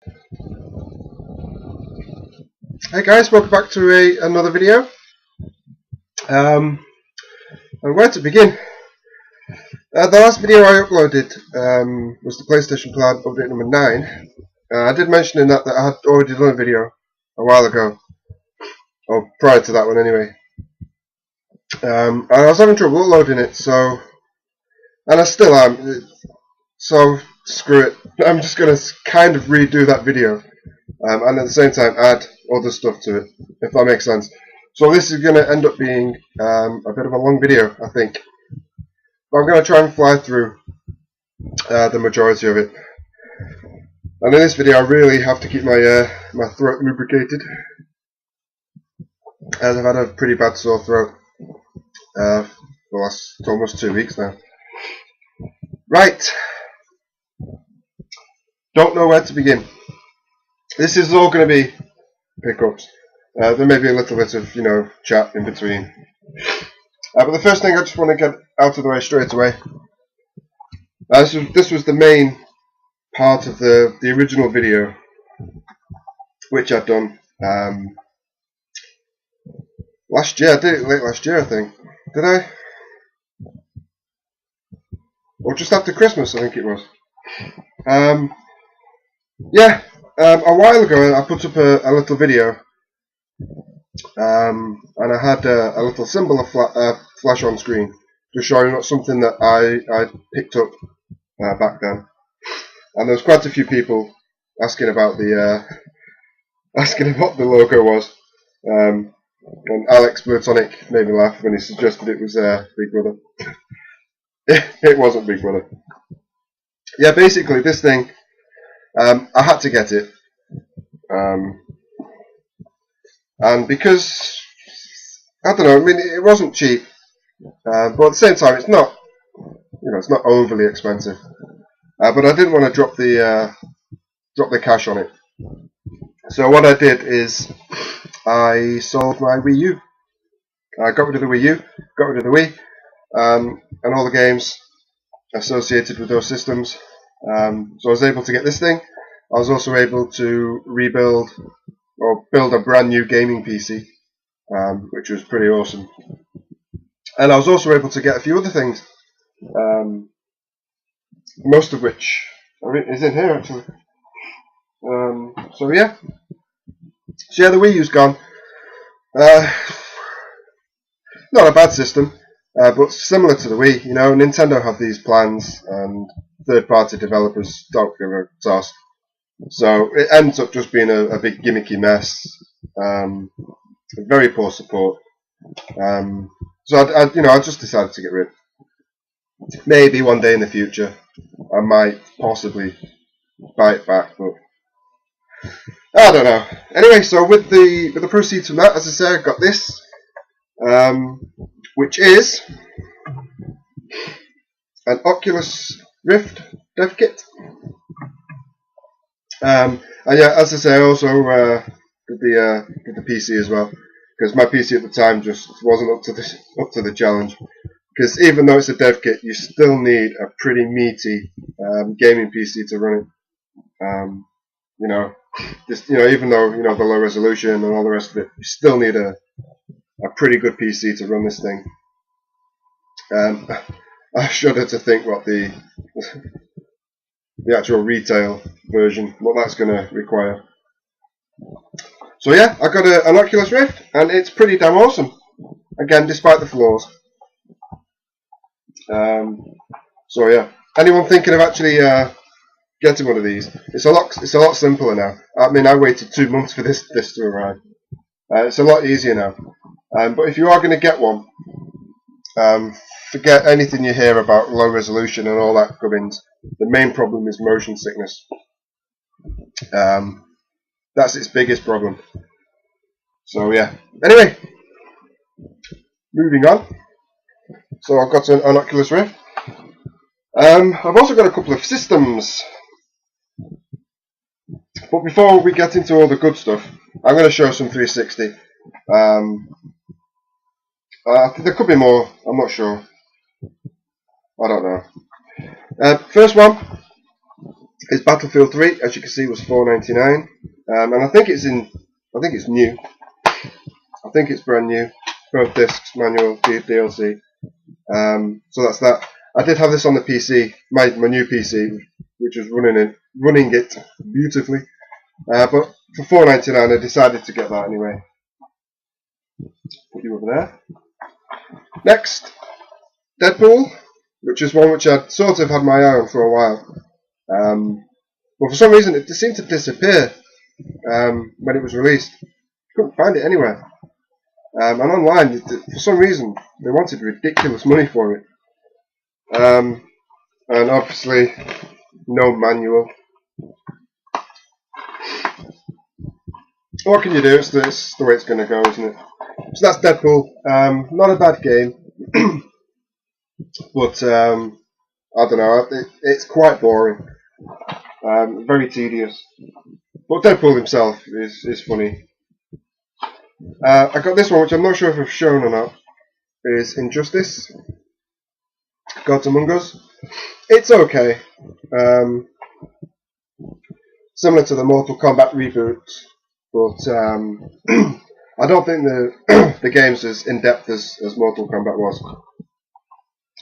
Hey guys, welcome back to another video. And where to begin? The last video I uploaded was the PlayStation Plan update number 9. I did mention in that I had already done a video a while ago, or prior to that one anyway. And I was having trouble uploading it, and I still am. So screw it. I'm just going to kind of redo that video, and at the same time add other stuff to it, if that makes sense. So this is going to end up being a bit of a long video, I think. But I'm going to try and fly through the majority of it. And in this video I really have to keep my my throat lubricated, as I've had a pretty bad sore throat for the last almost 2 weeks now. Right. Don't know where to begin. This is all going to be pickups. There may be a little bit of, chat in between. But the first thing I just want to get out of the way straight away. This was the main part of the original video, which I'd done last year. I did it late last year, I think. Did I? Or just after Christmas, I think it was. Yeah. A while ago I put up a little video, and I had a little symbol of flash on screen, just showing something that I picked up back then. And there was quite a few people asking about asking what the logo was. And Alex Blurtonic made me laugh when he suggested it was Big Brother. It wasn't Big Brother. Yeah, basically this thing, I had to get it, and because I don't know, I mean, it wasn't cheap, but at the same time, it's not, it's not overly expensive. But I didn't want to drop the cash on it. So what I did is I sold my Wii U. I got rid of the Wii U, got rid of the Wii, and all the games associated with those systems. So I was able to get this thing. I was also able to rebuild or build a brand new gaming PC, which was pretty awesome. And I was also able to get a few other things, most of which is in here actually. So yeah, the Wii U's gone. Not a bad system, but similar to the Wii. Nintendo have these plans, and third-party developers don't give a toss. So it ends up just being a big gimmicky mess. Very poor support. So I just decided to get rid. Maybe one day in the future I might possibly buy it back, but I don't know. Anyway, so with the proceeds from that, as I say, I got this, which is an Oculus Rift dev kit. And yeah, as I say, I also did the PC as well, because my PC at the time just wasn't up to the challenge. Because even though it's a dev kit, you still need a pretty meaty gaming PC to run it. Even though the low resolution and all the rest of it, you still need a pretty good PC to run this thing. I shudder to think what the actual retail version, what that's going to require. So yeah, I got an Oculus Rift, and it's pretty damn awesome. Again, despite the flaws. So yeah, anyone thinking of actually getting one of these? It's a lot simpler now. I mean, I waited 2 months for this to arrive. It's a lot easier now. But if you are going to get one, forget anything you hear about low resolution and all that gubbins. The main problem is motion sickness. That's its biggest problem. So yeah. Anyway, moving on. So I've got an Oculus Rift. I've also got a couple of systems. But before we get into all the good stuff, I'm going to show some 360. There could be more. I'm not sure. I don't know. First one It's Battlefield 3, as you can see, was $4.99, and I think it's new. I think it's brand new. Both discs, manual, DLC. So that's that. I did have this on the PC, my new PC, which was running it beautifully. But for $4.99, I decided to get that anyway. Put you over there. Next, Deadpool, which is one which I'd sort of had my eye on for a while. But for some reason, it seemed to disappear when it was released. Couldn't find it anywhere. And online, for some reason, they wanted ridiculous money for it. And obviously, no manual. What can you do? It's the way it's going to go, isn't it? So that's Deadpool. Not a bad game, but I don't know. It's quite boring. Very tedious. But Deadpool himself is funny. I got this one, which I'm not sure if I've shown or not. Is Injustice. Gods Among Us. It's okay. Similar to the Mortal Kombat reboot, but I don't think the game's as in depth as Mortal Kombat was.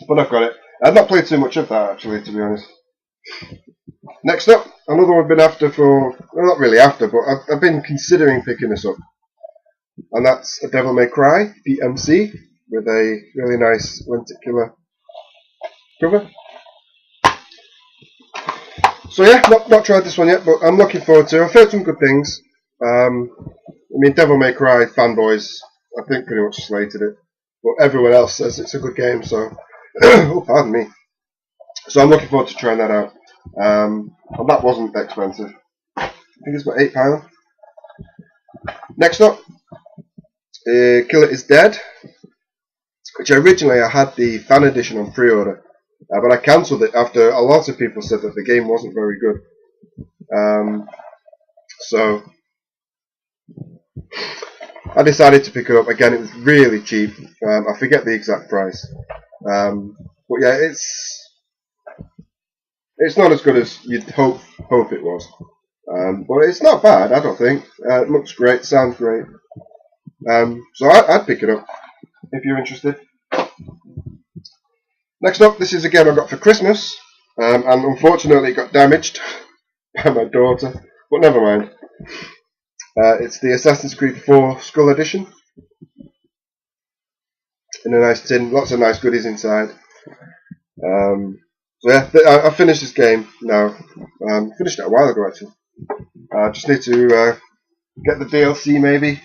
But I've got it. I've not played too much of that actually, to be honest. Next up, another one I've been after for, well, not really after, but I've been considering picking this up. And that's a Devil May Cry DMC with a really nice lenticular cover. So yeah, not tried this one yet, but I'm looking forward to it. I've heard some good things. I mean, Devil May Cry fanboys, I think, pretty much slated it. But everyone else says it's a good game, so... oh, pardon me. So I'm looking forward to trying that out. And that wasn't expensive. I think it's about £8. Next up, Killer Is Dead, which originally I had the fan edition on pre-order, but I cancelled it after a lot of people said that the game wasn't very good. So I decided to pick it up. Again, it was really cheap. I forget the exact price. But yeah, it's not as good as you'd hope it was. But it's not bad, I don't think. It looks great, sounds great. So I'd pick it up if you're interested. Next up, this is a game I got for Christmas, and unfortunately it got damaged by my daughter, but never mind. It's the Assassin's Creed 4 Skull Edition, in a nice tin, lots of nice goodies inside. So yeah, I finished this game now. Finished it a while ago actually. I just need to get the DLC maybe.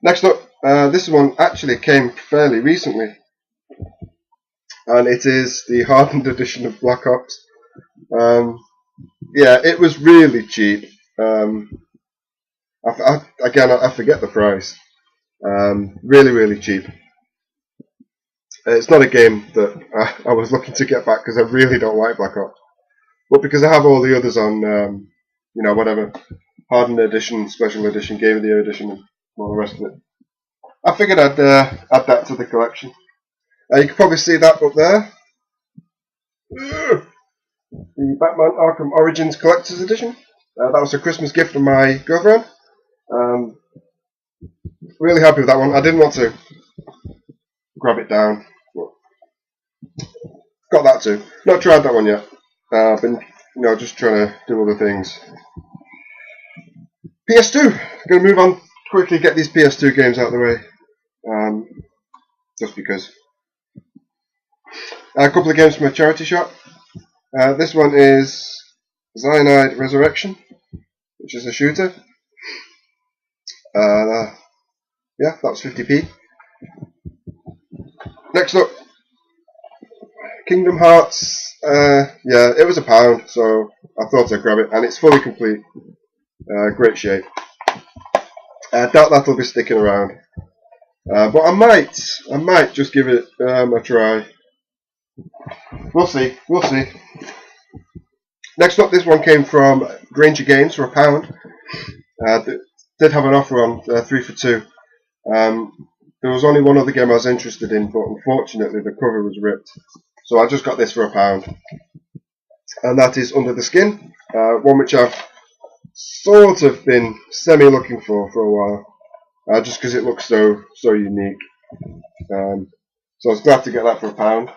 Next up, this one actually came fairly recently, and it is the hardened edition of Black Ops. Yeah, it was really cheap. Again, I forget the price. Really cheap. It's not a game that I was looking to get back because I really don't like Black Ops, but because I have all the others on, you know, whatever, hardened edition, special edition, game of the year edition, and all the rest of it. I figured I'd add that to the collection. You can probably see that up there. The Batman Arkham Origins Collector's Edition. That was a Christmas gift from my girlfriend. Really happy with that one. I didn't want to grab it down, but got that too. Not tried that one yet. I've been, you know, just trying to do other things. PS2. I'm going to move on quickly, get these PS2 games out of the way. Just because. A couple of games from a charity shop. This one is Cyanide Resurrection, which is a shooter. Yeah, that was 50p. Next up, Kingdom Hearts. Yeah, it was £1, so I thought I'd grab it, and it's fully complete. Great shape. I doubt that'll be sticking around, but I might just give it a try. We'll see. Next up, this one came from Granger Games for £1. Did have an offer on 3 for 2. There was only one other game I was interested in, but unfortunately the cover was ripped, so I just got this for £1. and that is Under the Skin, one which I've sort of been semi-looking for a while, just because it looks so unique. So I was glad to get that for £1.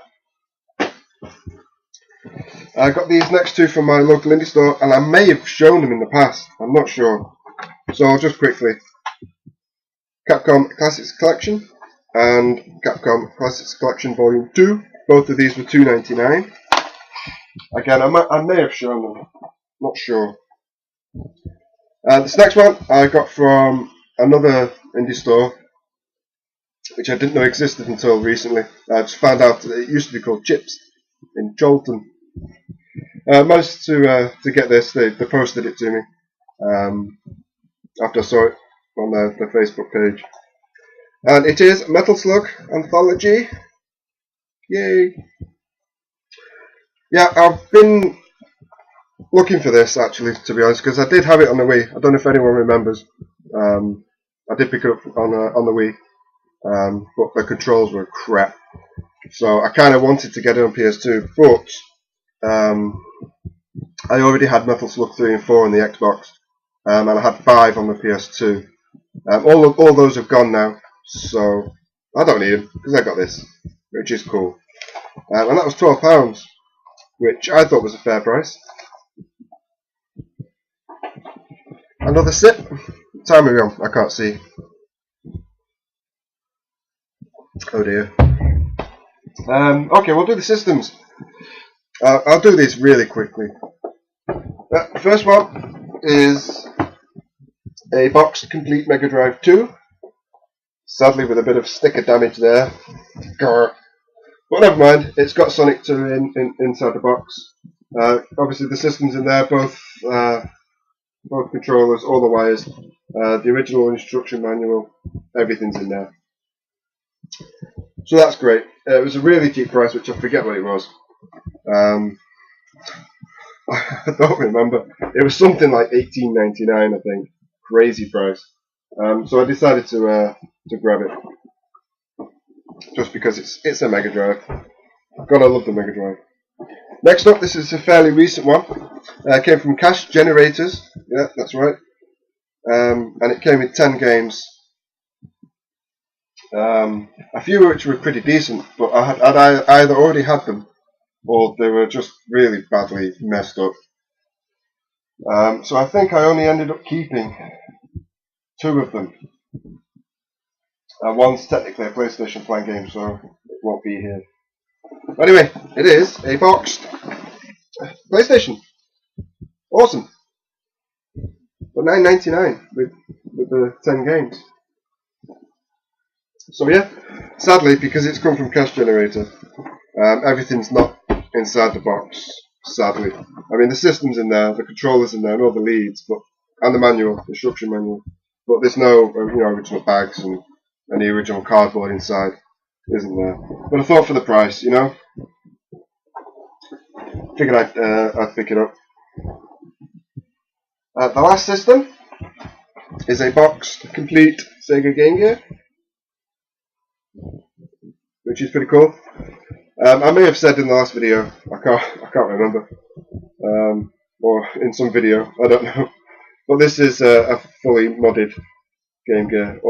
I got these next two from my local indie store, and I may have shown them in the past, I'm not sure. So I'll just quickly. Capcom Classics Collection and Capcom Classics Collection Volume 2. Both of these were $2.99. Again, I may have shown them, not sure. This next one I got from another indie store, which I didn't know existed until recently. I just found out that it used to be called Chips in Jolton. Managed to get this. They posted it to me after I saw it on their Facebook page. And it is Metal Slug Anthology. Yay! Yeah, I've been looking for this actually, to be honest, because I did have it on the Wii. I don't know if anyone remembers. I did pick it up on the Wii, but the controls were crap. So I kind of wanted to get it on PS2, but I already had Metal Slug 3 and 4 on the Xbox, and I had 5 on the PS2. All those have gone now, so I don't need them because I got this, which is cool. And that was £12, which I thought was a fair price. Another sip. Time are we on? I can't see. Oh dear. Okay, we'll do the systems. I'll do these really quickly. The first one is a boxed complete Megadrive 2. Sadly, with a bit of sticker damage there. Grr. But never mind, it's got Sonic 2 inside the box. Obviously, the system's in there, both controllers, all the wires, the original instruction manual, everything's in there. So that's great. It was a really cheap price, which I forget what it was. I don't remember. It was something like $18.99, I think. Crazy price. So I decided to grab it, just because it's a Mega Drive. Gotta love the Mega Drive. Next up, this is a fairly recent one. It came from Cash Generators. Yeah, that's right. And it came with 10 games. A few of which were pretty decent, but I either already had them or they were just really badly messed up. So I think I only ended up keeping 2 of them. One's technically a PlayStation Plan game, so it won't be here. But anyway, it is a boxed PlayStation. Awesome. For $9.99 with the 10 games. So yeah, sadly, because it's come from Cash Generator, everything's not inside the box. Sadly, I mean the system's in there, the controller's in there, and all the leads, and the manual, the instruction manual. But there's no original bags and any original cardboard inside, isn't there? But I thought for the price, figured I'd pick it up. The last system is a boxed complete Sega Game Gear, which is pretty cool. I may have said in the last video, I can't remember, or in some video, I don't know. But this is a fully modded Game Gear.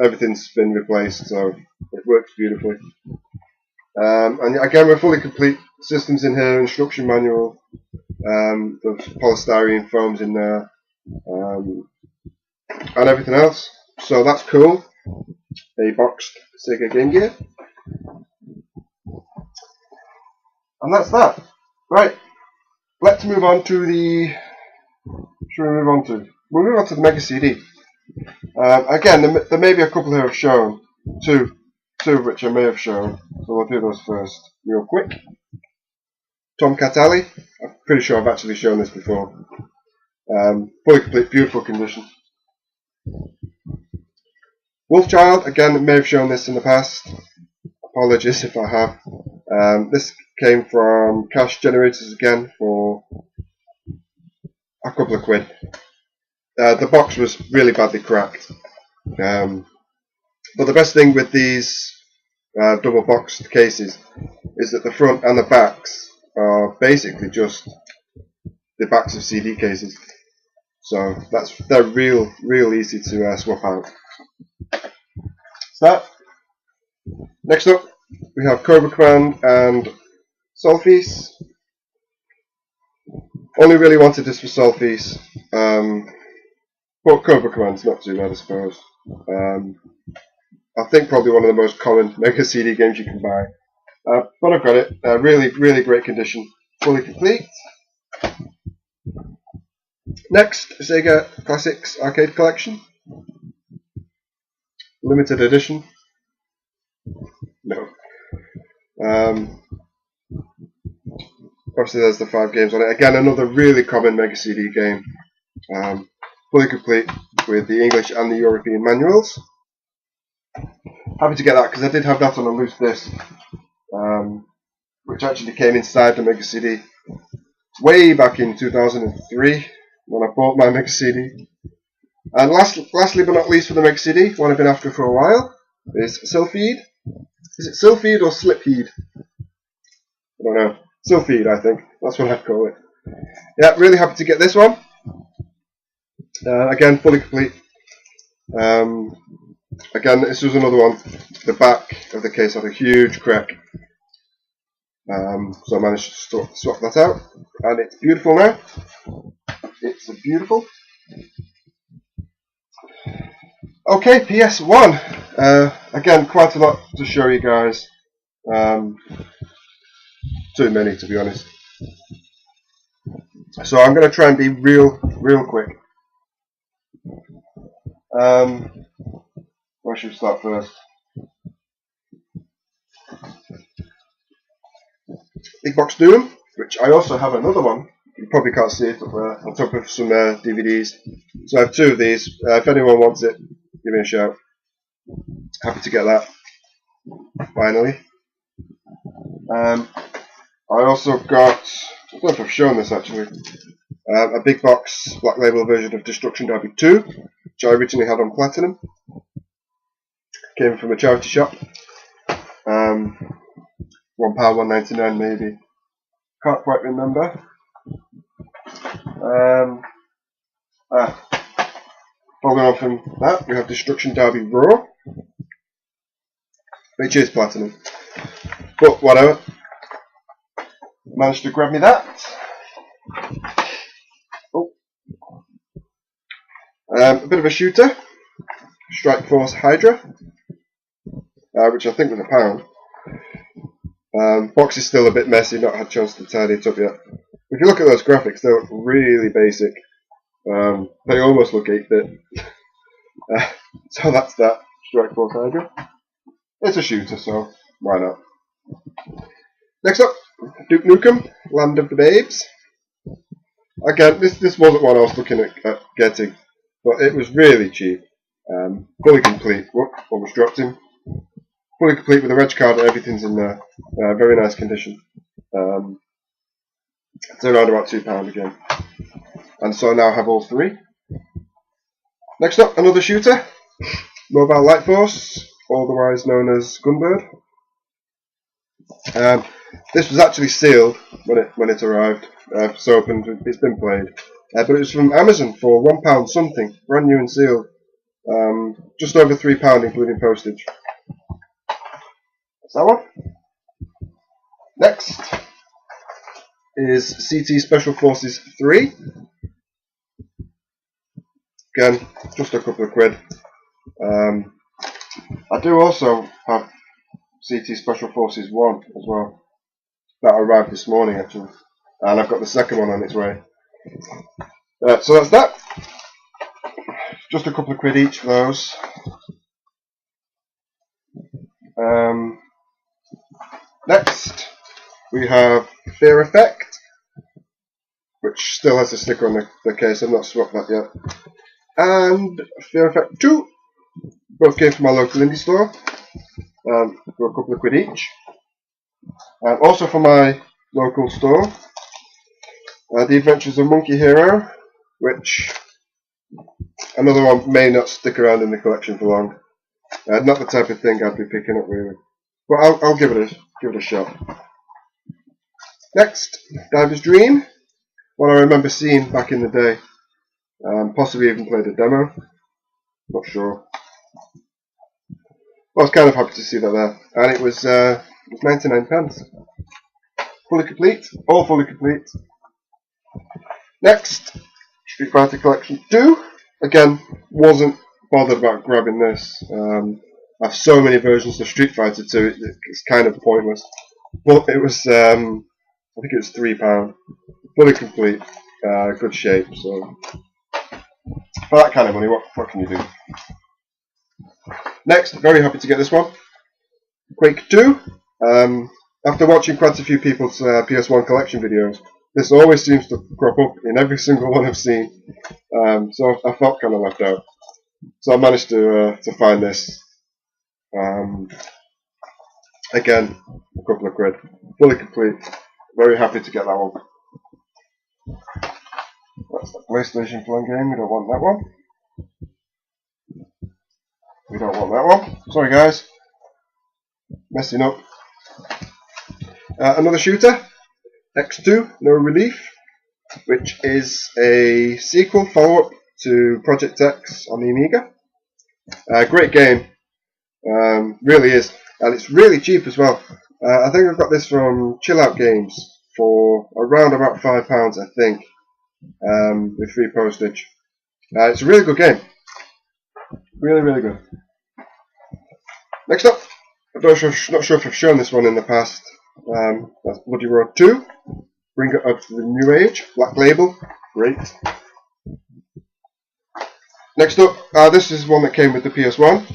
Everything's been replaced, so it works beautifully. And again, we're fully complete. Systems in here, instruction manual, the polystyrene foams in there, and everything else. So that's cool. A boxed Sega Game Gear. And that's that. Right. Let's move on to the. We'll move on to the Mega CD. Again, there may be a couple here I've shown. Two of which I may have shown. So we'll do those first, real quick. Tomcat Alley. I'm pretty sure I've actually shown this before. Fully complete, beautiful condition. Wolfchild. Again, I may have shown this in the past. Apologies if I have. This came from Cash Generators again for a couple of quid. The box was really badly cracked. But the best thing with these double boxed cases is that the front and the backs are basically just the backs of CD cases. So they're real easy to swap out. So next up we have Cobra Command and Solfeis. Only really wanted this for Solfeis, but Cobra Command's not too bad, I suppose. I think probably one of the most common Mega CD games you can buy. But I've got it. Really great condition, fully complete. Next, Sega Classics Arcade Collection, limited edition. No. Obviously, there's the 5 games on it. Again, another really common Mega CD game, fully complete with the English and the European manuals. Happy to get that because I did have that on a loose disc, which actually came inside the Mega CD way back in 2003 when I bought my Mega CD. And lastly but not least for the Mega CD, one I've been after for a while, is Sylpheed. Is it Sylpheed or Slipheed? I don't know. Sylpheed, I think. That's what I'd call it. Yeah, really happy to get this one. Again, fully complete. Again, this was another one. The back of the case had a huge crack. So I managed to swap that out. And it's beautiful now. It's beautiful. Okay, PS1. Again, quite a lot to show you guys. Too many, to be honest. So I'm going to try and be real quick. Where should we start first? Big Box Doom, which I also have another one. You probably can't see it up there, on top of some DVDs. So I have 2 of these. If anyone wants it, give me a shout. Happy to get that. Finally. I also got, I don't know if I've shown this actually, a big box black label version of Destruction Derby 2, which I originally had on Platinum. Came from a charity shop. £1.99 maybe. Can't quite remember. Following on from that, we have Destruction Derby Raw, which is Platinum. But whatever. Managed to grab me that. Oh. A bit of a shooter. Strike Force Hydra, which I think was £1. Box is still a bit messy, not had a chance to tidy it up yet. If you look at those graphics, they look really basic. They almost look 8-bit. So that's that, Strike Force Hydra. It's a shooter, so why not? Next up, Duke Nukem, Land of the Babes. Again, this wasn't one I was looking at getting, but it was really cheap. Fully complete. Whoop, almost dropped him. Fully complete with a reg card and everything's in there. Very nice condition. It's around about £2 again. And so I now have all 3. Next up, another shooter. Mobile Light Force, otherwise known as Gunbird. This was actually sealed when it arrived. It's opened, it's been played. But it was from Amazon for £1 something, brand new and sealed. Just over £3 including postage. That's that one. Next is CT Special Forces 3. Again, just a couple of quid. I do also have CT Special Forces 1 as well. That arrived this morning actually. And I've got the second one on its way. So that's that. Just a couple of quid each for those. Next, we have Fear Effect, which still has a sticker on the case. I've not swapped that yet. And Fear Effect 2. Both came from my local indie store. For a couple of quid each. Also from my local store, The Adventures of Monkey Hero, which another one may not stick around in the collection for long. Not the type of thing I'd be picking up really, but I'll give it a shot. Next, Diver's Dream, one I remember seeing back in the day. Possibly even played a demo. Not sure. I was kind of happy to see that there, and it was 99p. Fully complete, all fully complete. Next, Street Fighter Collection 2. Again, wasn't bothered about grabbing this. I have so many versions of Street Fighter 2, it's kind of pointless. But it was, I think it was £3. Fully complete, good shape. So for that kind of money, what can you do? Next, very happy to get this one. Quake 2. After watching quite a few people's PS1 collection videos, this always seems to crop up in every single one I've seen. So I felt kind of left out. So I managed to find this. Again, a couple of quid. Fully complete. Very happy to get that one. That's the PlayStation Plan game. We don't want that one. We don't want that one. Sorry guys. Messing up. Another shooter. X2, No Relief, which is a sequel follow-up to Project X on the Amiga. Great game. Really is. And it's really cheap as well. I think I've got this from Chill Out Games for around about £5, I think, with free postage. It's a really good game. Really, really good. Next up, I'm not sure if I've shown this one in the past. That's Bloody Roar 2. Bring it up to the new age. Black Label. Great. Next up, this is one that came with the PS1.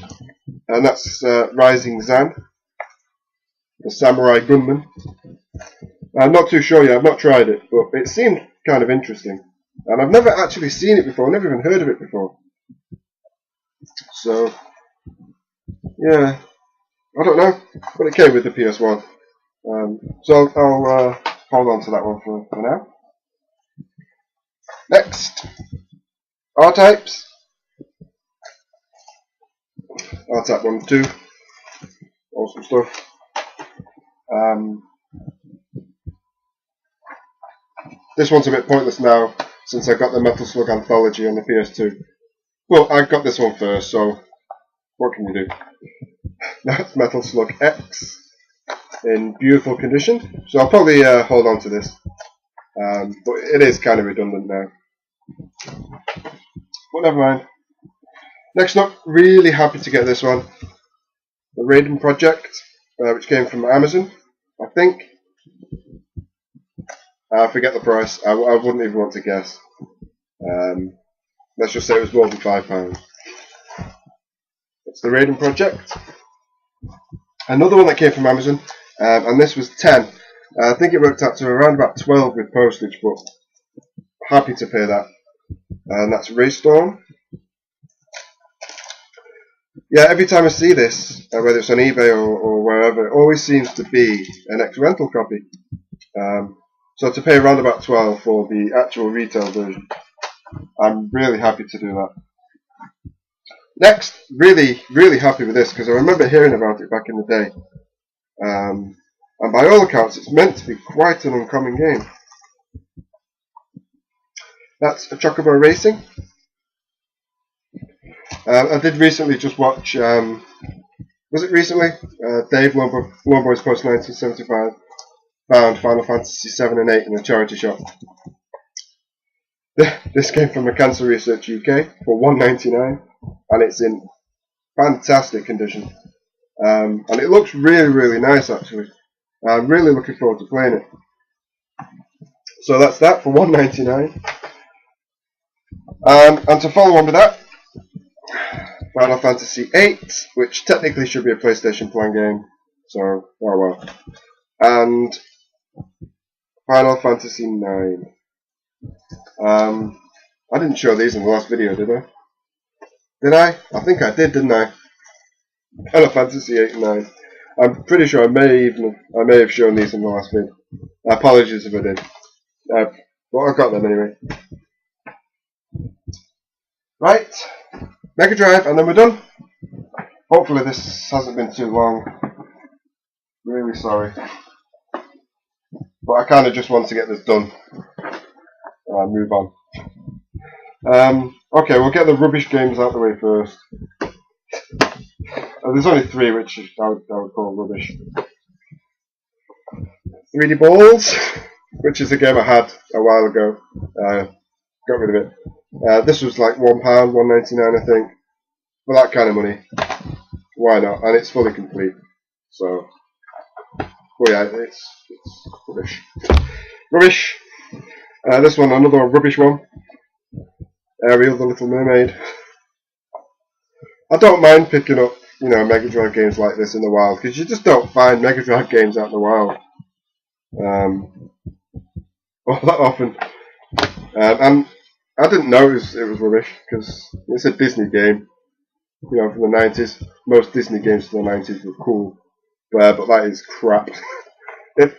And that's Rising Zan. The Samurai Gunman. I'm not too sure yet. I've not tried it. But it seemed kind of interesting. And I've never actually seen it before. Never even heard of it before. So, yeah. I don't know, but it came with the PS1. So I'll hold on to that one for now. Next, R-Types. R-Type 1 and 2. Awesome stuff. This one's a bit pointless now, since I got the Metal Slug Anthology on the PS2. Well, I got this one first, so what can you do? That's Metal Slug X in beautiful condition, so I'll probably hold on to this, but it is kind of redundant now, but never mind. Next up, really happy to get this one, the Raiden Project, which came from Amazon, I think. I forget the price, I wouldn't even want to guess. Let's just say it was more than £5. It's the Raiden Project. Another one that came from Amazon, and this was 10. I think it worked out to around about 12 with postage, but happy to pay that. And that's Raystorm. Yeah, every time I see this, whether it's on eBay or wherever, it always seems to be an ex-rental copy. So to pay around about 12 for the actual retail version, I'm really happy to do that. Next, really happy with this, because I remember hearing about it back in the day. And by all accounts, it's meant to be quite an uncommon game. That's a Chocobo Racing. I did recently just watch, was it recently? Dave Lowboy's Post 1975 found Final Fantasy 7 and 8 in a charity shop. This came from a Cancer Research UK for $1.99, and it's in fantastic condition. And it looks really nice actually. I'm really looking forward to playing it. So that's that for $1.99. And to follow on with that, Final Fantasy 8, which technically should be a PlayStation Plan game. So, oh well. And Final Fantasy 9. I didn't show these in the last video, did I? Did I? I think I did, didn't I? Final Fantasy 8 and 9. I'm pretty sure I may have shown these in the last video. Apologies if I did. But I got them anyway. Right, Megadrive, and then we're done. Hopefully this hasn't been too long. Really sorry. But I kind of just want to get this done. move on. Okay, we'll get the rubbish games out of the way first. There's only 3 which I would call rubbish. 3D Balls, which is a game I had a while ago. Got rid of it. This was like £1, £1.99 I think. For that kind of money, why not? And it's fully complete. So, oh yeah, it's rubbish. Rubbish. This one, another rubbish one. Ariel, the Little Mermaid. I don't mind picking up, Megadrive games like this in the wild, because you just don't find Megadrive games out in the wild. All that often. And I didn't notice it was rubbish, because it's a Disney game, from the 90s. Most Disney games from the 90s were cool, but that is crap.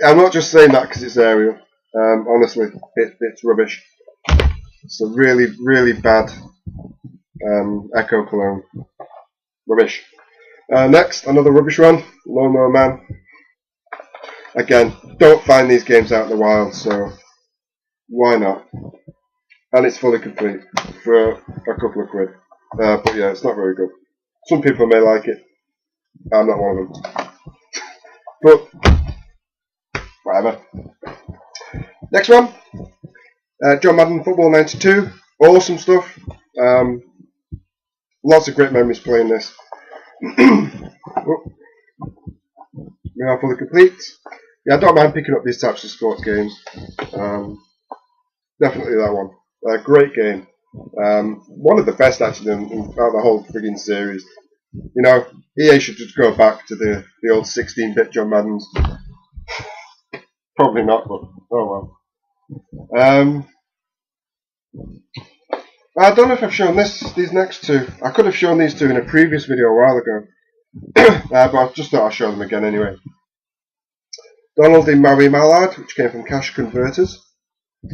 I'm not just saying that because it's Ariel. Honestly, it's rubbish. It's a really, really bad Echo clone. Rubbish. Next, another rubbish one, Lawnmower Man. Again, don't find these games out in the wild, so why not? And it's fully complete for a couple of quid. But yeah, it's not very good. Some people may like it. I'm not one of them. But whatever. Next one, John Madden Football 92. Awesome stuff. Lots of great memories playing this. We are fully complete. Yeah, I don't mind picking up these types of sports games. Definitely that one. Great game. One of the best actually in the whole frigging series. EA should just go back to the old 16-bit John Maddens. Probably not, but oh well. I don't know if I've shown these next 2. I could have shown these 2 in a previous video a while ago. But I just thought I'd show them again anyway. Donald in Maui Mallard, which came from Cash Converters.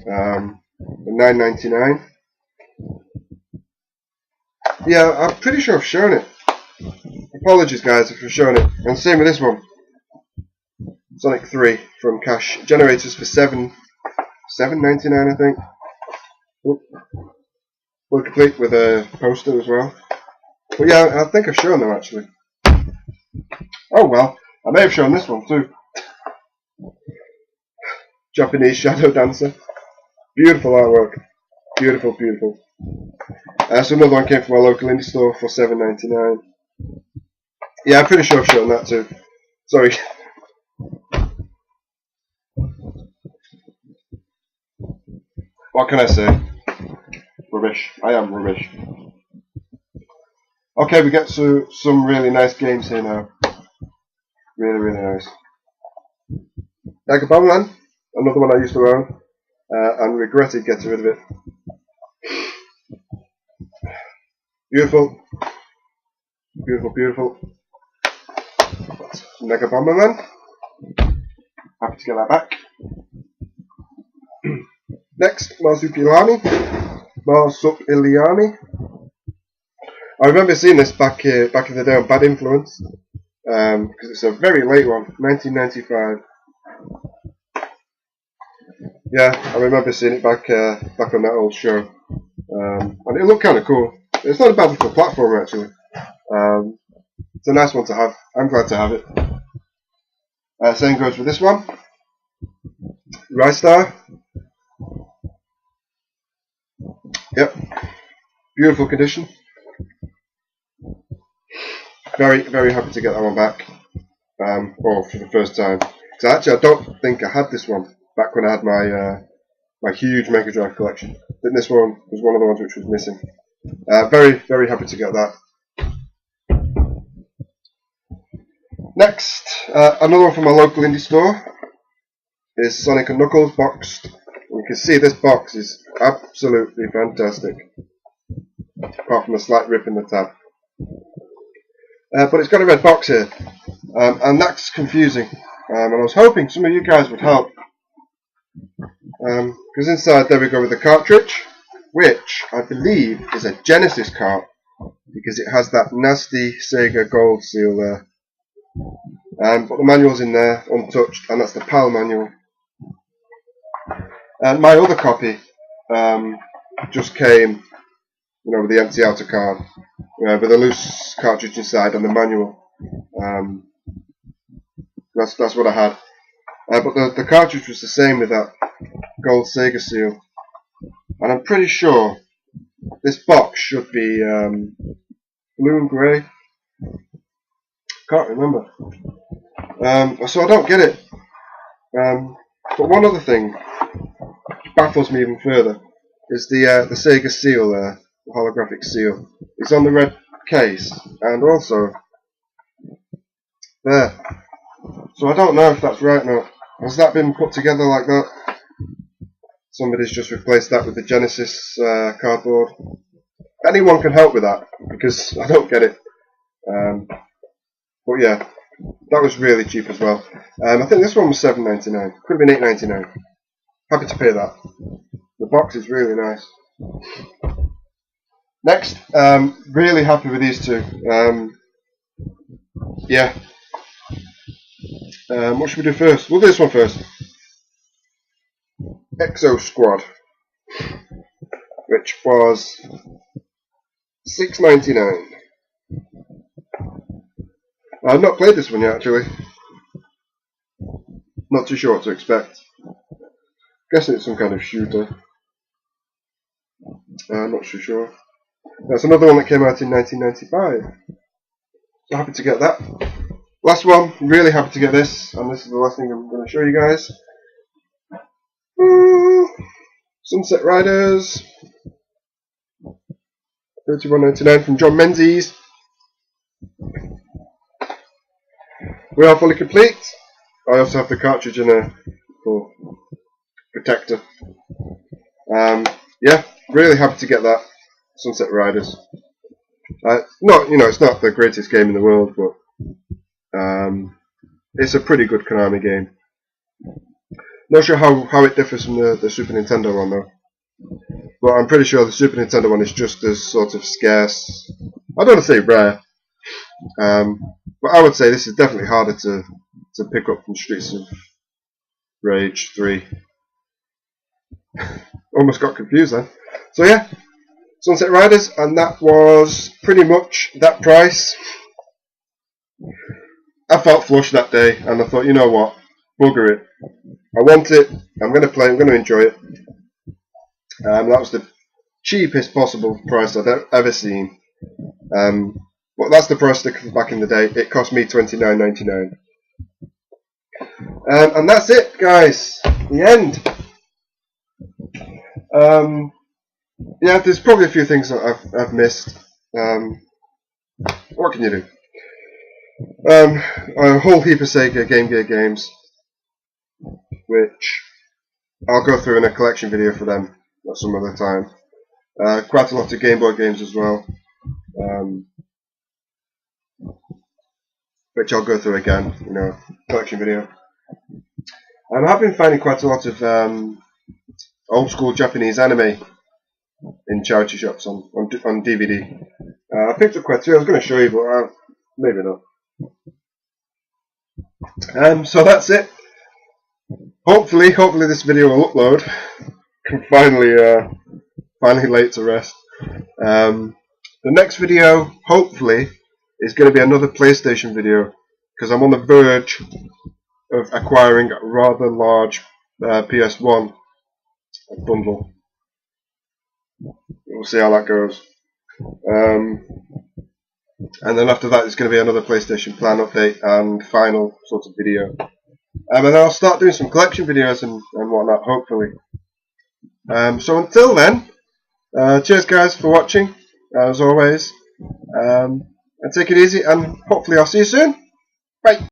$9.99. Yeah, I'm pretty sure I've shown it. Apologies guys if I've shown it. And same with this one. Sonic 3 from Cash. Generators for $7.99 I think. We're complete with a poster as well. But yeah, I think I've shown them actually. Oh well, I may have shown this one too. Japanese Shadow Dancer. Beautiful artwork. Beautiful, beautiful. So another one came from our local indie store for $7.99. Yeah, I'm pretty sure I've shown that too. Sorry. What can I say? Rubbish. I am rubbish. Okay, we get to some really nice games here now. Really, really nice. Megabombland, another one I used to own, and regretted getting rid of it. Beautiful. Beautiful, beautiful. Megabombland. Happy to get that back. Next, Marsupilami. I remember seeing this back in the day on Bad Influence, because it's a very late one, 1995. Yeah, I remember seeing it back on that old show, and it looked kind of cool. It's not a bad little platformer actually. It's a nice one to have. I'm glad to have it. Same goes with this one, Rystar. Yep, beautiful condition. Very, very happy to get that one back, or for the first time. So actually, I don't think I had this one back when I had my huge Mega Drive collection. I think this one was one of the ones which was missing. Very, very happy to get that. Next, another one from my local indie store is Sonic & Knuckles boxed. You can see this box is absolutely fantastic, apart from a slight rip in the tab. But it's got a red box here, and that's confusing. And I was hoping some of you guys would help, because inside there we go with the cartridge, which I believe is a Genesis cart, because it has that nasty Sega gold seal there. But the manual's in there, untouched, and that's the PAL manual. And my other copy just came, you know, with the empty outer card, with a loose cartridge inside and the manual. That's what I had. But the cartridge was the same with that gold Sega seal, and I'm pretty sure this box should be blue and grey. Can't remember. So I don't get it. But one other thing which baffles me even further is the Sega seal there, the holographic seal. It's on the red case and also there. So I don't know if that's right or not. Has that been put together like that? Somebody's just replaced that with the Genesis cardboard. Anyone can help with that, because I don't get it. But yeah, that was really cheap as well. I think this one was $7.99. Could have been $8.99. Happy to pay that. The box is really nice. Next, really happy with these two. Yeah. What should we do first? We'll do this one first. Exo Squad, which was $6.99. I've not played this one yet, actually. Not too sure what to expect. Guessing it's some kind of shooter. I'm not too sure. That's another one that came out in 1995. So happy to get that. Last one, really happy to get this, and this is the last thing I'm going to show you guys. Sunset Riders, $31.99 from John Menzies. We are fully complete. I also have the cartridge in a full protector. Yeah, really happy to get that. Sunset Riders. Not, you know, it's not the greatest game in the world, but it's a pretty good Konami game. Not sure how it differs from the Super Nintendo one though, but I'm pretty sure the Super Nintendo one is just as sort of scarce. I don't want to say rare, but I would say this is definitely harder to pick up than Streets of Rage 3. Almost got confused then. So yeah, Sunset Riders, and that was pretty much that price. I felt flush that day, and I thought, you know what, bugger it. I want it, I'm going to play, I'm going to enjoy it. That was the cheapest possible price I've ever seen. But that's the price back in the day. It cost me $29.99. And that's it, guys. The end. Yeah, there's probably a few things that I've missed. What can you do? A whole heap of Sega Game Gear games, which I'll go through in a collection video for them at some other time. Quite a lot of Game Boy games as well, which I'll go through again, you know, collection video. I've been finding quite a lot of old school Japanese anime in charity shops on DVD. I picked up quite a few. I was going to show you, but maybe not. So that's it. Hopefully this video will upload. Can finally lay it to rest. The next video, hopefully, is going to be another PlayStation video, because I'm on the verge of acquiring a rather large PS1 bundle. We'll see how that goes. And then after that, it's going to be another PlayStation Plan update and final sort of video. And then I'll start doing some collection videos and whatnot, hopefully. So until then, cheers guys for watching, as always. And take it easy, and hopefully I'll see you soon. Bye.